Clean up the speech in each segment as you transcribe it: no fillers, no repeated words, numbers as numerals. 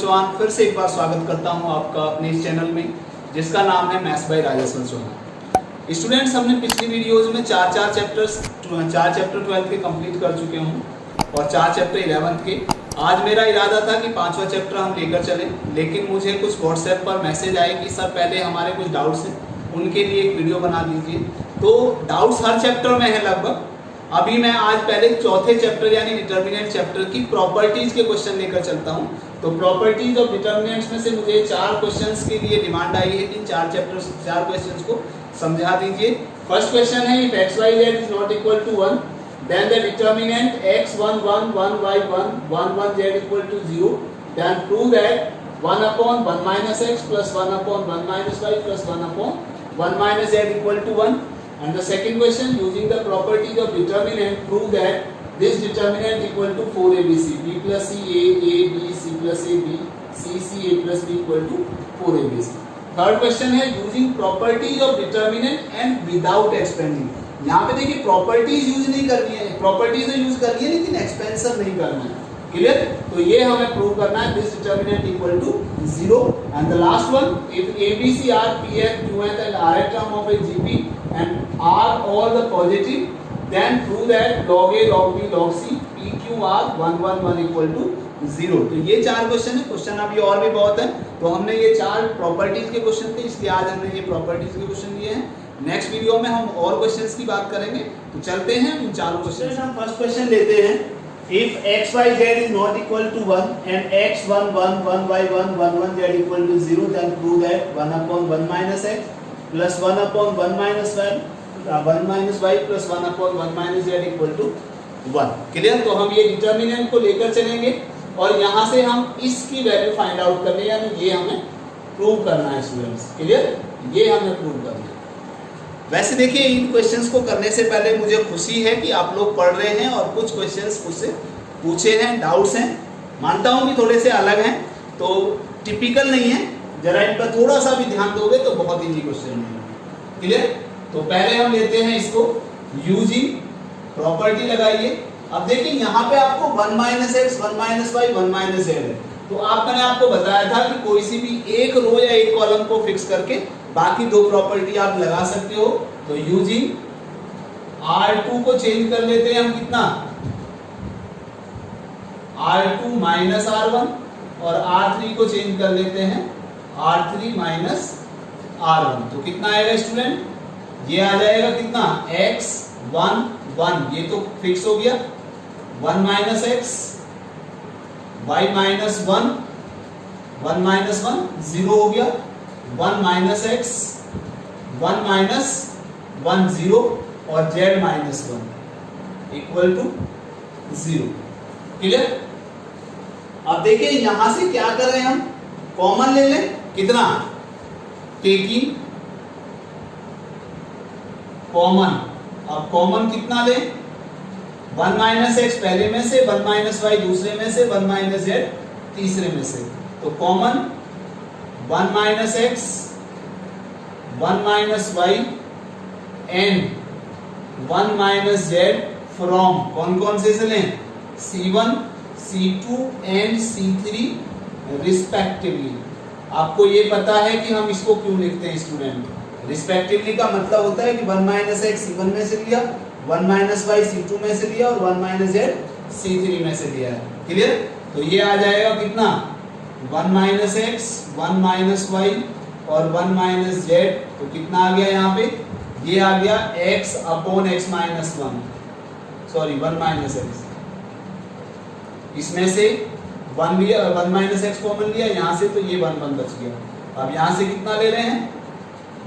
चौहान फिर से एक बार स्वागत करता हूं आपका अपने इस चैनल में जिसका नाम है maths by Rajeshwar Chauhan. Students, हमने पिछली वीडियोस में चार चैप्टर 12th के कंप्लीट कर चुके हूं और 4 चैप्टर 11th के। आज मेरा इरादा था कि 5वां चैप्टर हम लेकर चलें, लेकिन मुझे कुछ व्हाट्सएप पर मैसेज आए कि सर पहले हमारे कुछ डाउट्स हैं, उनके लिए एक वीडियो बना दीजिए। तो डाउट्स हर चैप्टर में है लगभग। अभी मैं आज पहले चौथे चैप्टर यानी डिटर्मिनेंट चैप्टर की प्रॉपर्टीज के क्वेश्चन लेकर चलता हूं। तो प्रॉपर्टीज और डिटर्मिनेंट्स में से मुझे 4 क्वेश्चंस के लिए डिमांड आई है कि 4 क्वेश्चंस को समझा दीजिए। फर्स्ट क्वेश्चन है, if x y z is not equal to 1 then the determinant x 1 1 1 y 1 1 1 z equal to 0 then prove that 1 upon 1 minus x plus 1 upon 1 minus y plus 1 upon 1 minus z equal to 1. And the second question, using the properties of determinant, prove that this determinant equal to 4abc, b plus c a b c plus a b c a plus b equal to 4abc. Third question है, using properties of determinant and without expanding. यहाँ पे देखिए properties use नहीं करनी है, properties तो use करनी है लेकिन एक्सपेंशन नहीं करना है। क्लियर? तो ये हमें प्रूव करना है, this determinant equal to 0। And the last one, if abc are pf qf and rth term of a gp and are all the positive then prove that log a log b log c pq are 1 1 1 equal to 0। तो ये 4 question है। Question अभी और भी बहुत है, तो हमने ये 4 प्रॉपर्टीज के क्वेश्चन थे, इसलिए आज हमने ये प्रॉपर्टीज के क्वेश्चन लिए हैं। नेक्स्ट वीडियो में हम और क्वेश्चंस की बात करेंगे। तो चलते हैं उन 4 क्वेश्चन। हम फर्स्ट क्वेश्चन लेते हैं, if x y z is not equal to 1 and x 1 1 1 y 1 1 1 z equal to 0 then prove that 1 upon 1 minus x plus 1 upon 1 minus y 1 minus y plus 1 upon 1 minus z equal to 1। Clear? तो हम ये determinant को लेकर चलेंगे और यहाँ से हम इसकी वैल्यू फाइंड आउट करने यानी ये हमें प्रूव करना है स्टूडेंट्स। क्लियर? ये हमें प्रूव करना है। वैसे देखिए इन क्वेश्चंस को करने से पहले मुझे खुशी है कि आप लोग पढ़ रहे हैं और कुछ क्वेश्चंस मुझसे पूछे हैं, डाउट्स हैं। मानता हूं कि थोड़े से अलग हैं, तो टिपिकल नहीं है, जरा इन पर थोड़ा सा भी ध्यान दोगे तो बहुत इजी क्वेश्चन है। क्लियर? तो पहले हम लेते हैं इसको यूजिंग प्रॉपर्टी लगाइए। अब देखिए यहाँ पे आपको 1 minus x 1 minus Y 1 minus z है, तो मैंने आपको बताया था कि कोई सी भी एक रो या एक कॉलम को फिक्स करके बाकी 2 प्रॉपर्टी आप लगा सकते हो। तो यूजिंग R2 को चेंज कर लेते हैं हम, कितना R2 माइनस R1 और R3 को चेंज कर लेते हैं R3 माइनस R1। तो कितना आएगा स्टूडेंट? ये आ जाएगा कितना x 1 1, ये तो फिक्स हो गया। 1 minus x y minus 1 1 minus 1 0 हो गया। 1 माइनस एक्स 1 माइनस 1 0 और z minus 1 equal to 0। Clear? अब देखिए यहां से क्या कर रहे हैं हम, कॉमन ले लें। कितना? Taking common. अब कॉमन कितना लें? 1 माइनस एक्स पहले में से, 1 माइनस वाई दूसरे में से, 1 माइनस जेड तीसरे में से। तो common 1 minus x 1 minus y and 1 minus z from कौन कौन से लें? C1 C2 and C3 respectively. आपको ये पता है कि हम इसको क्यों लिखते हैं स्टूडेंट? रिस्पेक्टिवली का मतलब होता है कि 1 माइनस एक्स C1 में से लिया, 1 माइनस वाई C2 में से लिया और 1 माइनस जेड C3 में से लिया है। क्लियर? तो ये आ जाएगा कितना? 1 माइनस एक्स 1 माइनस वाई और 1 माइनस जेड। तो कितना आ गया यहाँ पे? ये आ गया x upon x minus 1, sorry 1 minus x. इसमें से 1 लिया, 1 माइनस एक्स कॉमन लिया यहाँ से, तो ये 1 1 बच गया। अब यहाँ से कितना ले रहे हैं?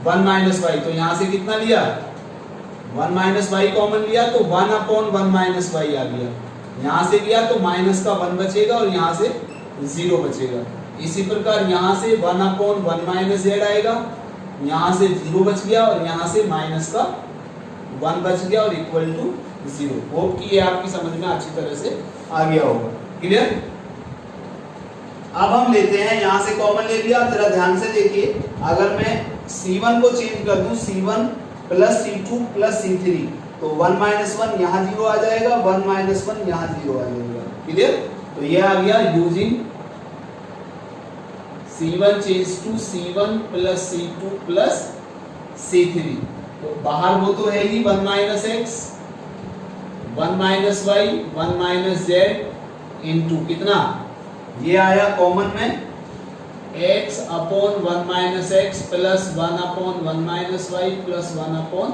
1 माइनस वाई, तो यहाँ से कितना लिया? 1 माइनस वाई कॉमन लिया तो 1 अपॉन 1 माइनस वाई आ गया। यहाँ से लिया तो माइनस का 1 बचेगा और यहाँ से 0 बचेगा। इसी प्रकार यहाँ से 1 अपॉन 1 माइनस जेड आएगा, यहाँ से 0 बच गया और यहाँ से माइनस का 1 बच गया और इक्वल टू 0। होप कि ये आपकी समझ में अच्छी तरह से आ गया होगा। क्लियर? अब हम लेते हैं, यहाँ से कॉमन ले लिया। जरा ध्यान से देखिए, अगर मैं C1 को चेंज कर दूं C1 plus C2 plus C3, तो 1 माइनस 1 यहाँ 0 आ जाएगा, 1 माइनस 1 यहाँ 0 आ जाएगा। क्लियर? तो ये आ गया using C1 change to C1 plus C2 plus C3। तो बाहर वो तो है ही 1 minus x 1 minus Y 1 minus Z into कितना, ये आया कॉमन में x upon 1 minus x plus 1 upon 1 minus Y plus 1 upon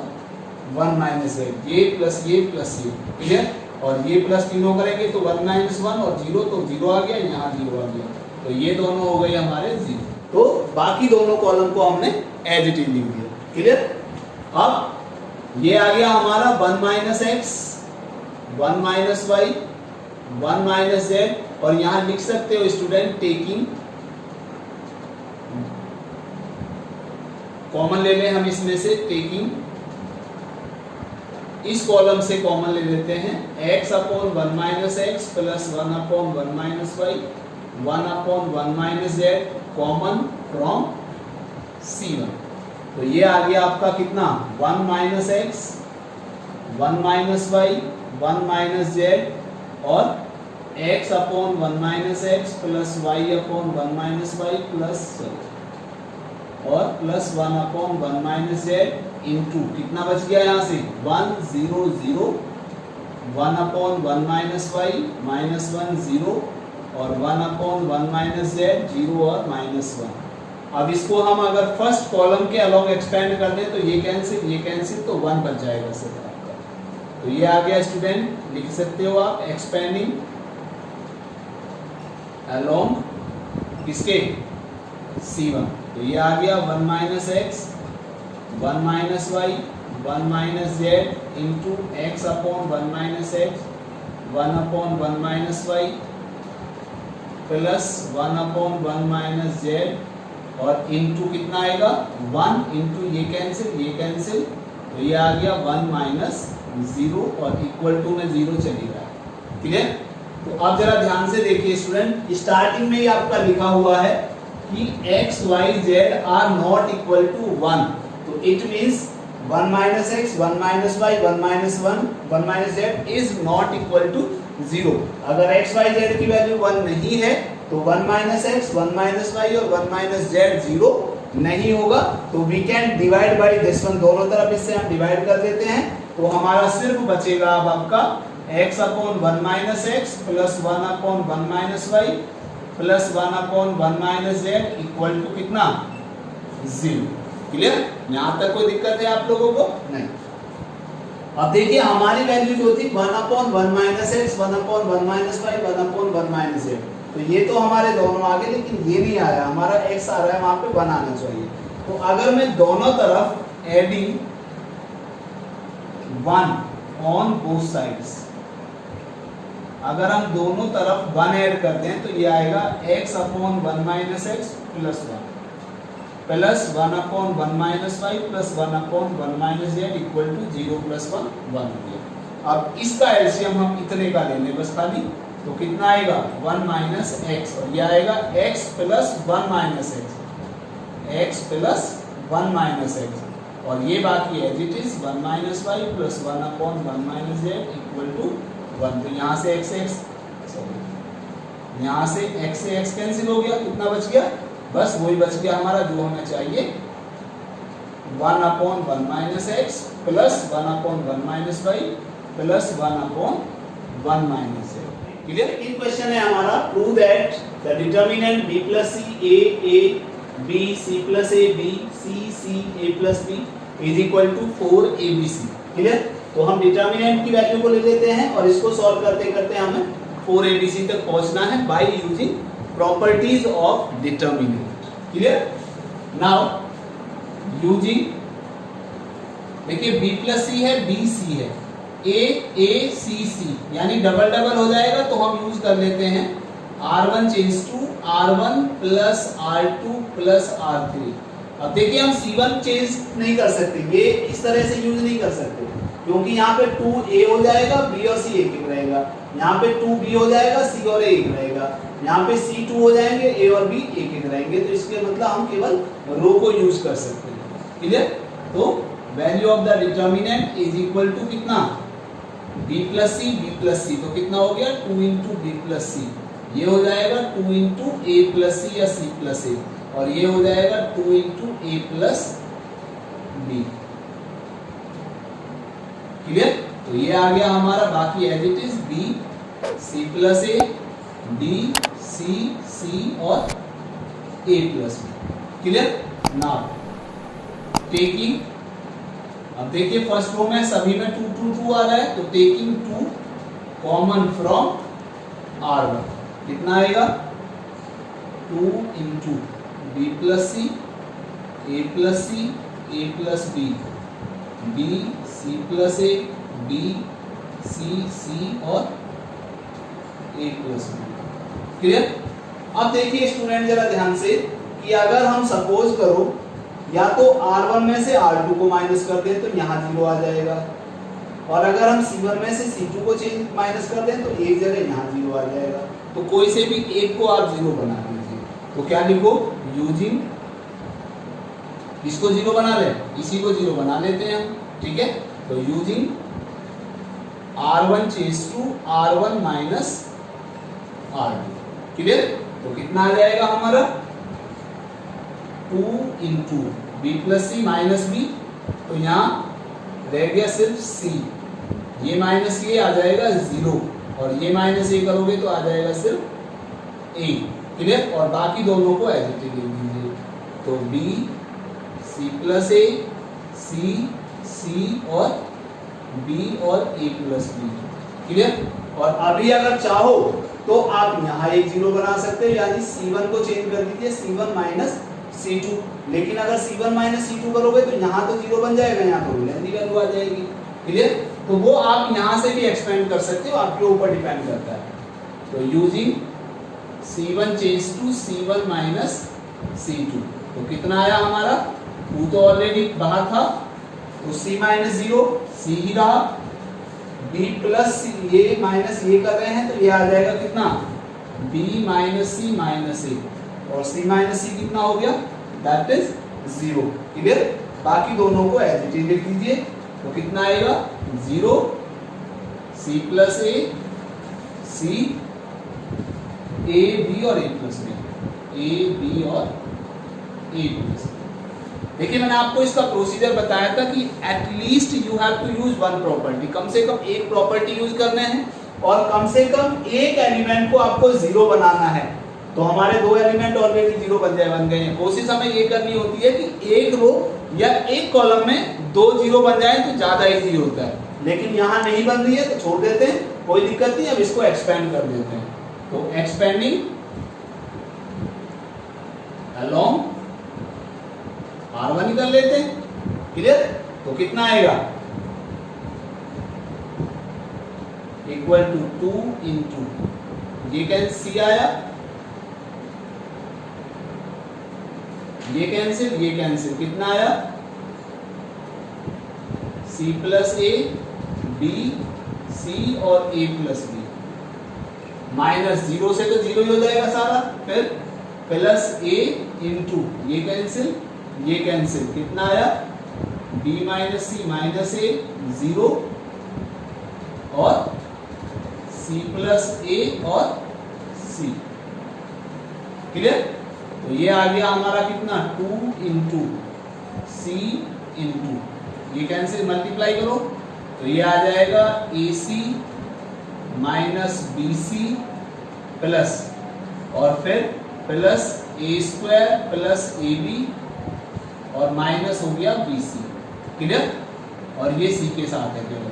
1 minus z, ये प्लस ये, क्लियर। और ये प्लस तीनों करेंगे तो 1 माइनस 1 और 0 तो 0 आ गया, यहाँ 0 आ गया, तो ये दोनों हो गए हमारे 0। तो बाकी दोनों कॉलम को हमने एज इट इज लिख दिया, क्लियर। अब ये आ गया हमारा 1 minus x 1 minus Y 1 minus Z, और यहां लिख सकते हो स्टूडेंट टेकिंग, कॉमन ले लें हम इसमें से, टेकिंग इस कॉलम से कॉमन ले लेते हैं x upon 1 minus x plus 1 upon 1 minus Y 1 upon 1 minus Z common from C1। तो ये आ गया आपका कितना 1 minus x 1 minus Y 1 minus Z और x upon 1 minus x plus Y upon 1 minus Y plus और plus 1 upon 1 minus Z into कितना बच गया यहाँ से 1 0 0 1 अपॉन 1 माइनस वाई माइनस 1 0 और 1 अपॉन 1 माइनस जेड 0 और माइनस 1। अब इसको हम अगर फर्स्ट कॉलम के अलोंग एक्सपेंड कर दें तो ये कैंसिल तो 1 बच जाएगा सिर्फ आपका। तो ये आ गया स्टूडेंट, लिख सकते हो आप एक्सपेंडिंग अलोंग किसके C1। तो ये आ गया 1 minus x 1 minus Y 1 minus Z into x upon 1 minus x 1 upon 1 minus Y plus 1 upon 1 minus Z और इंटू कितना आएगा 1 इंटू ये कैंसिल, तो ये आ गया 1 माइनस 0 और इक्वल टू में 0 चलेगा, क्लियर। तो अब जरा ध्यान से देखिए स्टूडेंट, स्टार्टिंग में ही आपका लिखा हुआ है कि x, y, z are not equal to 1, तो it means 1 minus x 1 minus Y 1 minus 1 minus z is not equal to 0। अगर x, y, z की वैल्यू 1 नहीं है तो 1 माइनस एक्स 1 माइनस वाई और 1 माइनस जेड 0 नहीं होगा। तो we can divide by this one, दोनों तरफ इससे हम डिवाइड कर देते हैं, तो हमारा सिर्फ बचेगा अब आपका x upon 1 minus x plus 1 upon 1 minus Y plus 1 upon 1 minus z equal to कितना 0, क्लियर। यहाँ तक कोई दिक्कत है आप लोगों को? नहीं। अब देखिए हमारी वैल्यू जो थी 1 upon 1 minus x 1 upon 1 minus Y 1 upon 1 minus z, तो ये तो हमारे दोनों आ गए, लेकिन ये नहीं आया, हमारा x आ रहा है, वहां पे 1 आना चाहिए। तो अगर मैं दोनों तरफ एडिंग 1 ऑन बोथ साइड्स, अगर हम दोनों तरफ 1 ऐड करते हैं तो ये आएगा x upon 1 minus x plus 1 plus 1 upon 1 minus Y plus 1 upon 1 minus z equal to 0 plus 1 1 हो गया। अब इसका एलसीएम हम इतने का ले लें बस खाली, तो कितना आएगा 1 माइनस एक्स और ये आएगा x plus 1 minus x plus 1 minus x और ये बाकी है it is 1 minus Y plus 1 upon 1 minus z equal to 1। तो यहाँ से x से x कैंसिल हो गया, कितना बच गया, बस वही बच गया हमारा जो होना चाहिए 1 upon 1 minus x plus 1 upon 1 minus Y plus 1 upon 1 minus Z, clear. In question है हमारा prove that the determinant b plus C a b c plus a b c a plus b is equal to 4abc, clear. तो हम determinant की value को ले लेते हैं और इसको सॉल्व करते करते हमें 4abc तक पहुंचना है by using properties of determinant, clear. Now using देखिए b प्लस सी है b c है a c c यानी डबल डबल हो जाएगा, तो हम यूज कर लेते हैं r1 change to r1 plus r2 plus r3। अब देखिए हम c1 चेंज नहीं कर सकते, ये इस तरह से यूज नहीं कर सकते क्योंकि यहाँ पे 2a हो जाएगा, b और c एक एक रहेगा, यहाँ पे 2b हो जाएगा, c और a एक रहेगा, यहाँ पे c2 हो जाएंगे, a और b एक एक रहेंगे। तो इसके मतलब हम केवल रो को यूज कर सकते हैं, क्लियर। तो value of the determinant is equal to कितना b प्लस c, तो कितना हो गया 2 इंटू b प्लस सी, ये हो जाएगा 2 इंटू a प्लस सी या c प्लस a। और ये हो जाएगा 2 into A plus B. Clear? तो ये आ गया हमारा, बाकी as it is B C plus A, D C C और ए plus B. Clear? Now taking, अब देखिए फर्स्ट रो में सभी में 2 2 2 आ रहा है, तो टेकिंग 2 कॉमन फ्रॉम R1 कितना आएगा 2 into B plus C, A plus C, A plus B, B C plus A, B C C और ए प्लस बी। क्लियर? अब देखिए स्टूडेंट जरा ध्यान से कि अगर हम सपोज करो या तो R1 में से R2 को माइनस कर दें तो यहाँ 0 आ जाएगा, और अगर हम C1 में से C2 को चेंज माइनस कर दें तो एक जगह यहाँ 0 आ जाएगा। तो कोई से भी एक को आप 0 बना लीजिए, तो क्या लिखो यूजिंग, इसको 0 बना ले, इसी को 0 बना लेते हैं हम। ठीक है, तो using R1 change to R1 minus R2। Clear? तो कितना आ जाएगा हमारा 2 into B plus c minus b, तो यहाँ रह गया सिर्फ सी, ये माइनस ये आ जाएगा 0 और ये माइनस ए करोगे तो आ जाएगा सिर्फ ए। क्लियर? और बाकी दोनों को एज इट इज लिख दीजिए, तो B C plus a, C C और बी और ए प्लस बी। क्लियर? और अभी अगर चाहो तो आप यहाँ एक 0 बना सकते हो, यानी C1 को चेंज कर दीजिए C1 माइनस C2, लेकिन अगर C1 माइनस C2 करोगे तो यहाँ तो 0 बन जाएगा, यहाँ तो लेंदी वैल्यू आ जाएगी। क्लियर? तो वो आप यहाँ से भी एक्सपेंड कर सकते हो, आपके ऊपर डिपेंड करता है। तो using C1 change to C1 minus C2, तो कितना आया हमारा 2 तो ऑलरेडी बाहर था, तो C माइनस 0 C ही रहा, B प्लस ये माइनस ये कर रहे हैं तो ये आ जाएगा कितना B माइनस C माइनस ए, और C माइनस सी कितना हो गया दैट इज 0। क्लियर? बाकी दोनों को एज इट इज लिख दीजिए, तो कितना आएगा 0 C plus a, c a b और ए प्लस बी, ए बी और ए प्लस। देखिए मैंने आपको इसका प्रोसीजर बताया था कि at least you have to use one property, कम से कम एक प्रॉपर्टी यूज करना है और कम से कम एक एलिमेंट को आपको 0 बनाना है। तो हमारे 2 एलिमेंट ऑलरेडी 0 बन गए हैं। कोशिश हमें ये करनी होती है कि एक रो या एक कॉलम में 2 0 बन जाए तो ज्यादा इजी होता है, लेकिन यहाँ नहीं बन रही है तो छोड़ देते हैं, कोई दिक्कत नहीं। अब इसको एक्सपेंड कर देते हैं, तो एक्सपेंडिंग अलोंग R1 ही कर लेते हैं। क्लियर? तो कितना आएगा इक्वल टू 2 इंटू ये कैंसिल आया, ये कैंसिल कितना आया C प्लस ए, बी सी और ए प्लस बी, माइनस 0 से तो 0 ही हो जाएगा सारा, फिर प्लस ए इंटू ये कैंसिल कितना आया b माइनस सी माइनस ए 0 और c प्लस ए और c। क्लियर? तो ये आ गया हमारा कितना 2 इंटू सी इंटू ये कैंसिल मल्टीप्लाई करो तो ये आ जाएगा a c minus B C plus और फिर प्लस ए स्क्वायर प्लस ए बी और माइनस हो गया बी सी। क्लियर? और ये सी के साथ है केवल।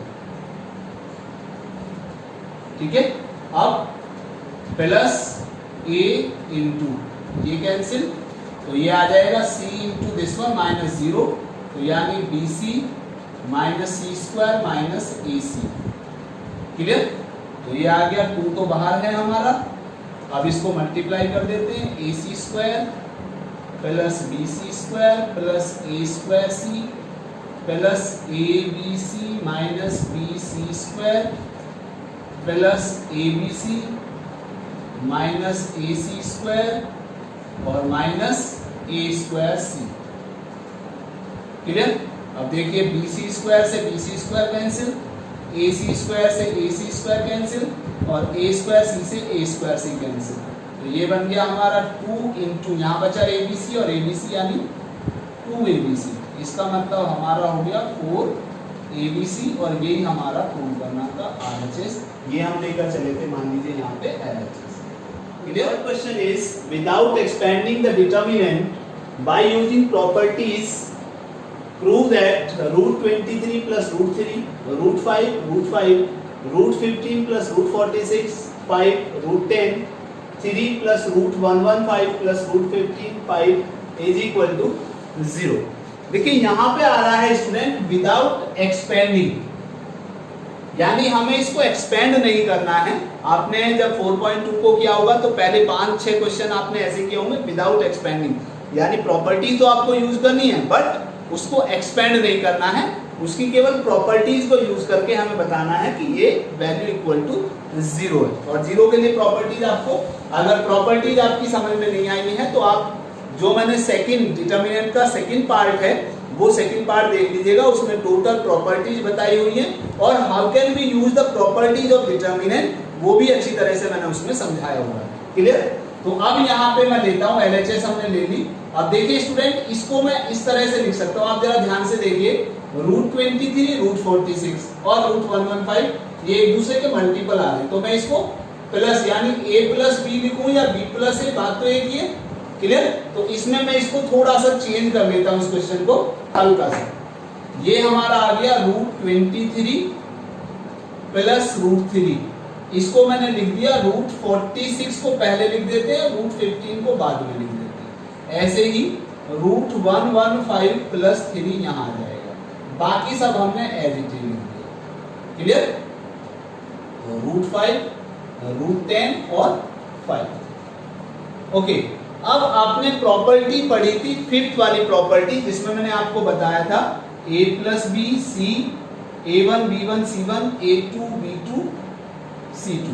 ठीक है, अब प्लस ए इंटू ये कैंसिल तो ये आ जाएगा सी इंटू दिस वन माइनस 0 तो यानी B C minus C square minus A C. Clear? तो ये आ गया 2 तो बाहर है हमारा, अब इसको मल्टीप्लाई कर देते हैं A C square plus B C square plus A square C plus A B C minus B C square plus A B C minus A C square और minus A square C. Clear? अब देखिए B C square से B C square cancel, A C square से A C square cancel और ए square सी से ए square सी cancel. तो ये बन गया हमारा 2 इंटू यहाँ बचा ABC और ABC यानी 2ABC, इसका मतलब हमारा हो गया 4ABC और यही हमारा प्रूव करना था RHS। ये हम लेकर चले थे मान लीजिए यहाँ पे LHS। Clear? Question is without expanding the determinant by using properties prove that root 23 plus root 3 root 5 root 15 plus root 46 5 root 10 3 plus root 115 plus root 15 5 is equal to 0। देखिए यहाँ पे आ रहा है स्टूडेंट विदाउट एक्सपेंडिंग, यानी हमें इसको expand नहीं करना है। आपने जब 4.2 को किया होगा तो पहले 5-6 क्वेश्चन आपने ऐसे किए होंगे विदाउट एक्सपेंडिंग, यानी प्रॉपर्टी तो आपको यूज करनी है बट उसको एक्सपेंड नहीं करना है, उसकी केवल प्रॉपर्टीज को यूज करके हमें बताना है कि ये वैल्यू इक्वल टू 0 है। और 0 के लिए प्रॉपर्टीज आपको, अगर प्रॉपर्टीज आपकी समझ में नहीं आई है तो आप जो मैंने सेकंड डिटरमिनेंट का सेकंड पार्ट है वो सेकंड पार्ट देख लीजिएगा, उसमें टोटल प्रॉपर्टीज बताई हुई है और how can we use the properties of determinant वो भी अच्छी तरह से मैंने उसमें समझाया हुआ है। क्लियर? तो अब यहाँ पे मैं लेता हूँ LHS हमने ले ली। अब देखिए स्टूडेंट इसको मैं इस तरह से लिख सकता हूँ, आप जरा ध्यान से देखिए रूट 23 रूट 46 और रूट 115 ये एक दूसरे के मल्टीपल आ रहे हैं, तो मैं इसको प्लस यानी a प्लस बी लिखूं या b प्लस a, बात तो एक ही है। क्लियर? तो इसमें मैं इसको थोड़ा सा चेंज कर लेता हूं इस क्वेश्चन को हल्का सा। ये हमारा आ गया रूट 23 प्लस रूट 3, इसको मैंने लिख दिया रूट 46 को पहले लिख देते हैं, रूट 15 को बाद में लिख देते हैं। ऐसे ही रूट 115 प्लस 3 यहाँ आ जाएगा, बाकी सब हमने एज इट इज लिख दिया। क्लियर? रूट 5 रूट 10 और 5। ओके, अब आपने प्रॉपर्टी पढ़ी थी फिफ्थ वाली प्रॉपर्टी जिसमें मैंने आपको बताया था a plus B C a1 b1 c1 a2 b2 c2।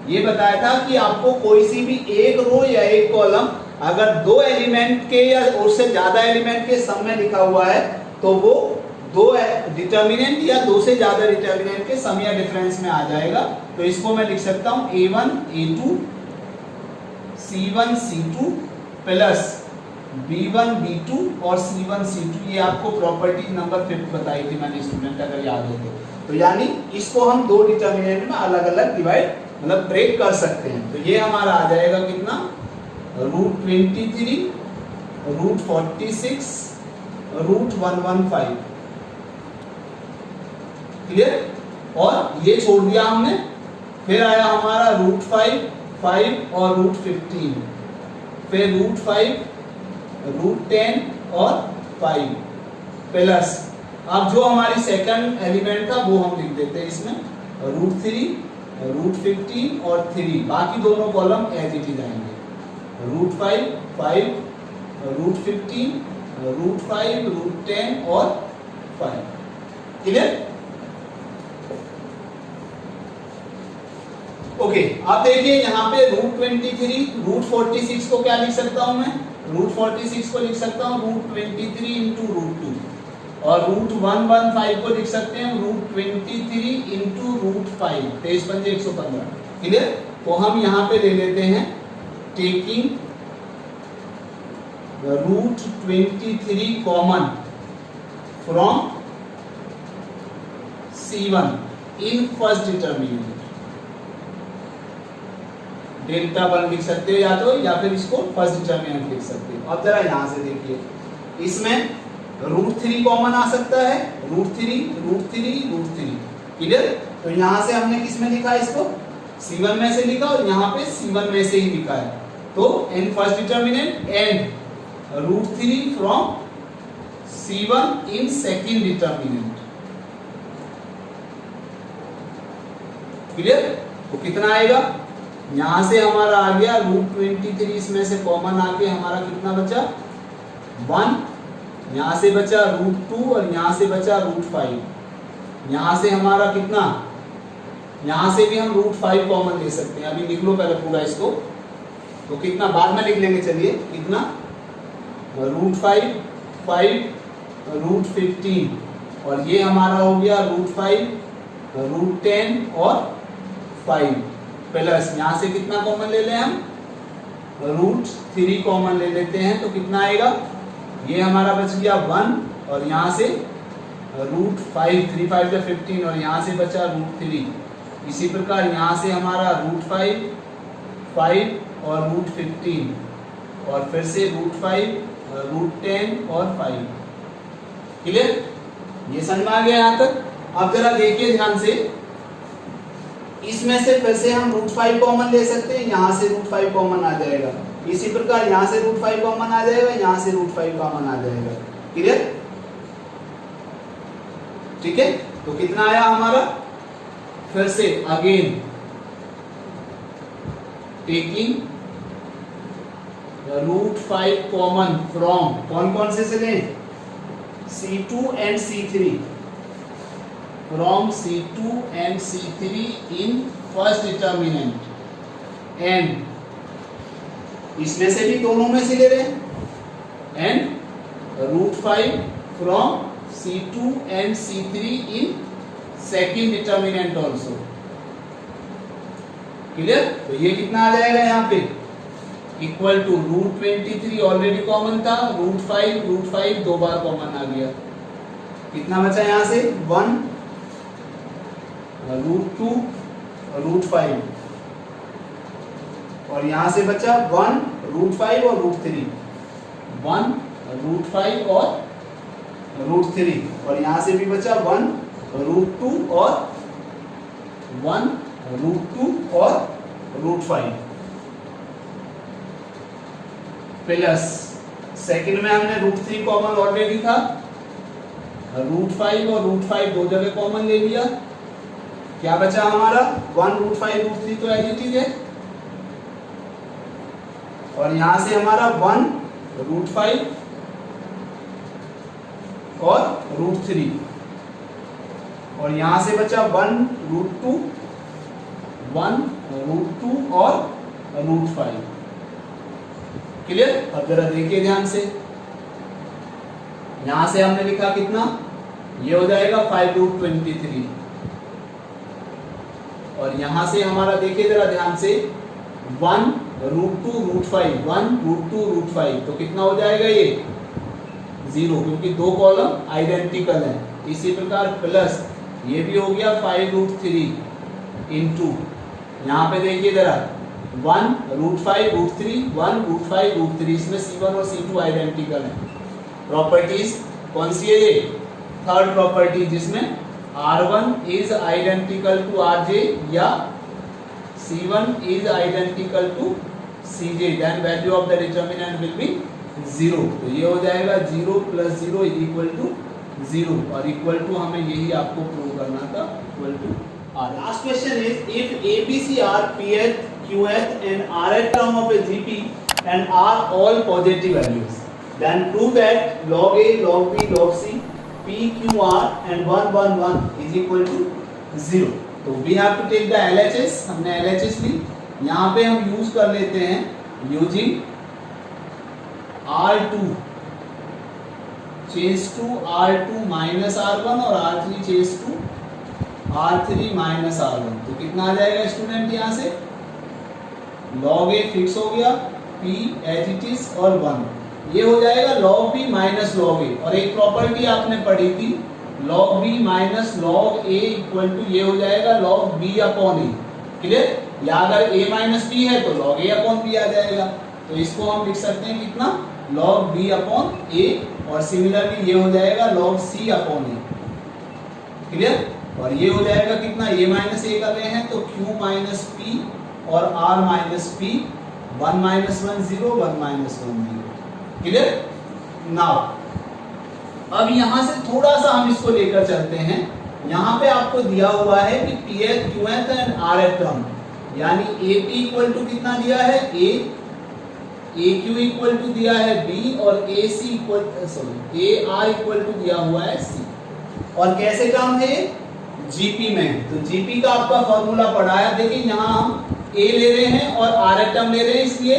ये बताया था कि आपको कोई सी भी एक रो या एक कॉलम अगर दो एलिमेंट के या उससे ज्यादा एलिमेंट के सम में लिखा हुआ है तो वो दो डिटर्मिनेंट या दो से ज्यादा डिटर्मिनेंट के सम या डिफरेंस में आ जाएगा। तो इसको मैं लिख सकता हूं a1 a2 c1 c2 plus b1 b2 और c1 c2। ये आपको प्रॉपर्टी नंबर 5 बताई थी मैंने स्टूडेंट, अगर याद हो तो यानी इसको हम दो डिटर्मिनेंट में अलग अलग डिवाइड मतलब ब्रेक कर सकते हैं। तो ये हमारा आ जाएगा कितना, रूट 23 रूट 46 रूट 115। क्लियर? और ये छोड़ दिया हमने, फिर आया हमारा रूट 5 और रूट 15, फिर रूट 5 रूट 10 और 5 प्लस अब जो हमारी सेकंड एलिमेंट था वो हम लिख देते हैं इसमें रूट 3 रूट 15 और 3, बाकी दोनों कॉलम एज इट इज आएंगे। रूट 5 रूट 15 रूट 5 रूट 10 और 5। क्लियर? ओके, अब देखिए यहाँ पे रूट 23 रूट 46 को क्या लिख सकता हूं मैं, रूट 46 को लिख सकता हूं रूट 23 इंटू रूट 2 और रूट 115 को लिख सकते हैं रूट 23 इंटू रूट 5, 23 पंजे 115। क्लियर? तो हम यहाँ पे ले लेते हैं taking root 23 common from C1 in first determinant, delta 1 लिख सकते हो या फिर इसको फर्स्ट डिटर्मिनेंट लिख सकते हो। अब जरा यहां से देखिए, इसमें रूट 3 कॉमन आ सकता है, रूट 3। क्लियर? तो यहां से हमने किस में लिखा इसको, C1 में से लिखा और यहाँ पे C1 में से ही लिखा है। तो in first determinant and root 3 from C1 in second determinant. Clear? तो कितना आएगा, यहां से हमारा आ गया रूट 23, इसमें से कॉमन आके हमारा कितना बचा 1, यहां से बचा रूट 2 और यहां से बचा रूट 5। यहां से हमारा कितना, यहां से भी हम रूट 5 कॉमन ले सकते हैं, अभी लिख लो पहले पूरा इसको, तो कितना बाद में लिख लेंगे। चलिए कितना, रूट 5 रूट 15 और ये हमारा हो गया रूट 5 रूट 10 और 5 प्लस यहां से कितना कॉमन ले लें हम रूट 3 कॉमन ले लेते हैं तो कितना आएगा, ये हमारा बच गया 1 और यहाँ से रूट 5, 3 5 जो 15 और यहाँ से बचा रूट 3। इसी प्रकार यहाँ से हमारा रूट 5, 5 और रूट 15 और फिर से रूट 5, रूट 10 और 5। क्लियर, ये समझ में आ गया यहाँ तक। अब जरा देखिए ध्यान से, इसमें से फिर से हम रूट 5 कॉमन ले सकते हैं, यहाँ से रूट 5 कॉमन आ जाएगा। इसी प्रकार यहाँ से रूट 5 कॉमन आ जाएगा, यहाँ से रूट 5 कॉमन आ जाएगा। क्लियर, ठीक है। तो कितना आया हमारा, फिर से again taking root 5 common from, कौन कौन से लें, C2 and C3, from C2 and C3 in first determinant, and इसमें से भी दोनों में से ले रहे हैं, and रूट 5 from C2 and C3 in second determinant also। Clear, तो ये कितना आ जाएगा यहाँ पे, equal to root 23 already common था, रूट 5 दो बार कॉमन आ गया। कितना बचा यहाँ से, 1 रूट 2 रूट 5 और यहाँ से बचा 1 रूट 5 और रूट 3, 1 रूट 5 और रूट 3 और यहाँ से भी बचा 1 रूट 2 और 1 रूट 2 और रूट 5 प्लस सेकंड में हमने रूट 3 कॉमन ऑलरेडी था, रूट 5 और रूट 5 दो जगह कॉमन ले लिया। क्या बचा हमारा, 1 रूट 5 रूट 3 तो एज इट इज है, और यहां से हमारा 1 रूट 5 और रूट 3 और यहां से बचा 1 रूट 2, 1 रूट 2 और रूट 5। क्लियर, अब जरा देखिए ध्यान से, यहां से हमने लिखा कितना, ये हो जाएगा 5 रूट 23 और यहां से हमारा देखिए जरा ध्यान से 1 रूट 2 रूट 5, 1 रूट 2 रूट 5 तो कितना हो जाएगा ये 0, क्योंकि दो कॉलम आइडेंटिकल हैं। इसी प्रकार प्लस ये भी हो गया 5 रूट 3 इंटू, यहाँ पे देखिए जरा 1 रूट 5 रूट 3, 1 रूट 5 रूट 3, इसमें C1 और C2 आइडेंटिकल हैं। प्रॉपर्टीज कौन सी है ये, थर्ड प्रॉपर्टी, जिसमें R1 is identical to RJ या C1 is identical to CJ, then value of the determinant will be 0। तो ये हो जाएगा 0 प्लस 0 इज इक्वल टू 0 और इक्वल टू हमें यही आपको प्रूव करना था, equal to R। Last question is if ABC are Pth, Qth and Rth term of a GP and are all positive values, then prove that log A, log B, log C, P, Q, R and 1 1 1 is equal to 0। तो we have to take the LHS, हमने LHS ली, यहाँ पे हम use कर लेते हैं using R2 change to R2 minus R1 और R3 change to R3 minus R1। तो कितना आ जाएगा स्टूडेंट, यहाँ से log A फिक्स हो गया, P एज इट इज और 1, ये हो जाएगा log B minus log A। और एक प्रॉपर्टी आपने पढ़ी थी log B minus log A equal to ये हो जाएगा log B upon A। Clear, या अगर A माइनस B है तो log A अपॉन B आ जाएगा। तो इसको हम लिख सकते हैं कितना, log B अपॉन A और सिमिलरली ये हो जाएगा log C upon A। Clear, और ये हो जाएगा कितना, A माइनस A कर रहे हैं तो Q माइनस P और R minus P, 1 minus 1 0, 1 minus 1 0। Clear, now अब यहां से थोड़ा सा हम इसको लेकर चलते हैं। यहाँ पे आपको दिया हुआ है कि Pth, Qth and Rth term, यानी AP इक्वल टू कितना दिया है A, AQ इक्वल टू दिया है B और AC equal AR equal to दिया हुआ है C। और कैसे काम है GP में, तो GP का आपका फॉर्मूला पढ़ा है। देखिए यहाँ हम A ले रहे हैं और Rth टर्म ले रहे हैं, इसलिए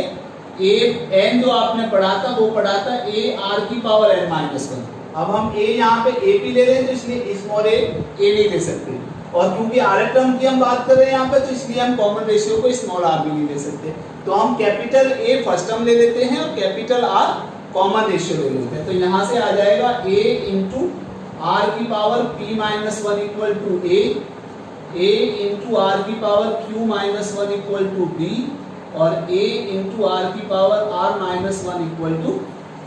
A n जो आपने पढ़ा था वो पढ़ा था A R की पावर n माइनस 1। अब हम A यहाँ पे AP ले रहे हैं तो इसलिए स्मॉल a नहीं ले सकते, और क्योंकि आर टर्म की हम बात कर रहे हैं यहाँ पे, तो इसलिए हम कॉमन रेशियो को स्मॉल आर भी नहीं ले सकते, तो हम कैपिटल ए फर्स्ट टर्म ले लेते हैं और कैपिटल आर कॉमन रेशियो ले लेते हैं। तो यहाँ से आ जाएगा a इंटू आर की power p minus 1 equal to a into R की power q minus 1 equal to b और a इंटू आर की power r minus 1 equal to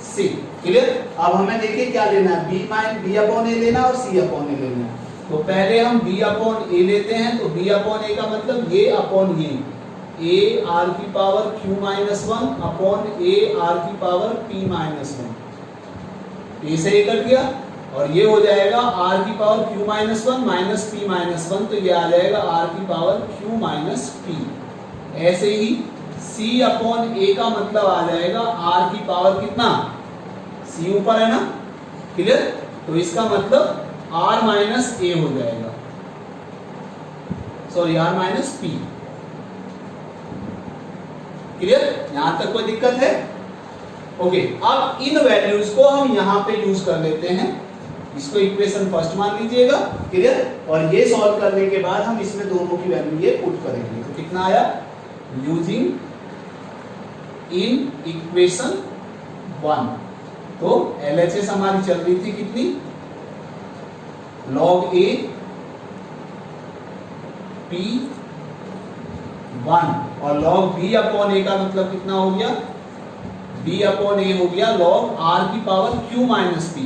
c। Clear? अब हमें देखिए क्या लेना है, b अपॉन a लेना और c अपॉन a लेना। तो पहले हम b अपॉन a लेते हैं, तो b अपॉन a का मतलब ये अपॉन ये, a r की power q minus 1 upon a r की पावर p माइनस 1, a से ये कट गया और ये हो जाएगा r की power q minus 1 minus p minus 1, तो ये आ जाएगा r की पावर q माइनस p। ऐसे ही c अपॉन a का मतलब आ जाएगा r की पावर कितना, c ऊपर है ना, क्लियर? तो इसका मतलब r माइनस a हो जाएगा, sorry r minus p। Clear? यहां तक कोई दिक्कत है? ओके, अब इन वैल्यूज को हम यहां पे यूज कर लेते हैं, इसको इक्वेशन फर्स्ट मान लीजिएगा। क्लियर? और ये सॉल्व करने के बाद हम इसमें दोनों की वैल्यू ये पुट करेंगे, तो कितना आया, यूजिंग इन इक्वेशन 1, तो LHS हमारी चल रही थी कितनी, log a p 1 और log b अपॉन a का मतलब कितना हो गया, b अपॉन a हो गया log r की पावर q माइनस p।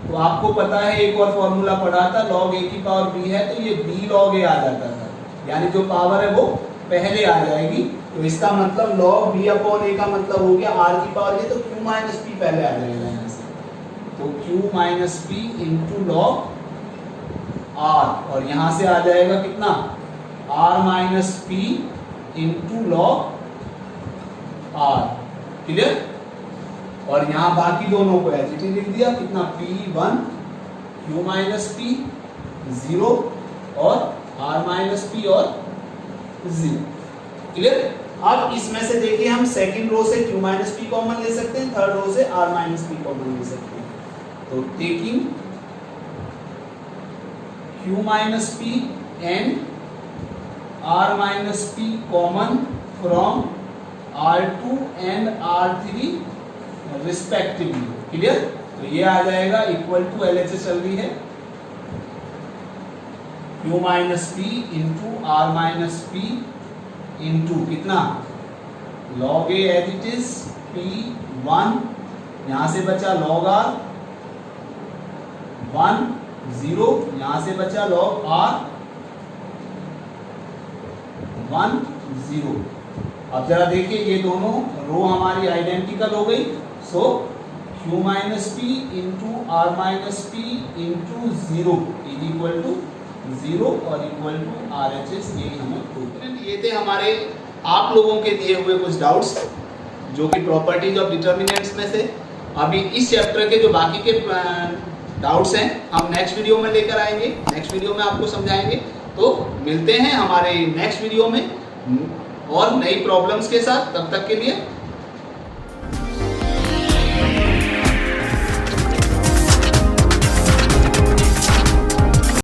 तो आपको पता है एक और फॉर्मूला पढ़ा था, log a की पावर b है तो ये b log a आ जाता था, यानी जो पावर है वो पहले आ जाएगी। तो इसका मतलब log b अपॉन a का मतलब हो गया r की पावर ये, तो q माइनस p पहले आ जाएगा यहाँ से, तो q minus p into log r, और यहाँ से आ जाएगा कितना, r minus p into log r। Clear? और यहाँ बाकी दोनों को एज इट इज लिख दिया, कितना p1 q माइनस p 0 और r माइनस p और 0। क्लियर? अब इसमें से देखिए हम सेकंड रो से q माइनस p कॉमन ले सकते हैं, थर्ड रो से r माइनस p कॉमन ले सकते हैं। तो taking q minus p and r minus p common from r2 and r3 respectively. Clear? तो ये आ जाएगा इक्वल टू LHS चल रही है q minus p into r minus p into कितना, log a as it is p1, यहां से बचा log r 1 0, यहां से बचा log r 1 0। अब जरा देखिए ये दोनों रो हमारी आइडेंटिकल हो गई, so q minus p into r minus p into 0 is equal to 0 और इक्वल टू RHS, यही हमें प्रूव करना। ये थे हमारे आप लोगों के दिए हुए कुछ डाउट्स जो कि प्रॉपर्टीज ऑफ डिटर्मिनेंट्स में से। अभी इस चैप्टर के जो बाकी के डाउट्स हैं हम नेक्स्ट वीडियो में लेकर आएंगे, नेक्स्ट वीडियो में आपको समझाएंगे। तो मिलते हैं हमारे नेक्स्ट वीडियो में और नई प्रॉब्लम्स के साथ, तब तक के लिए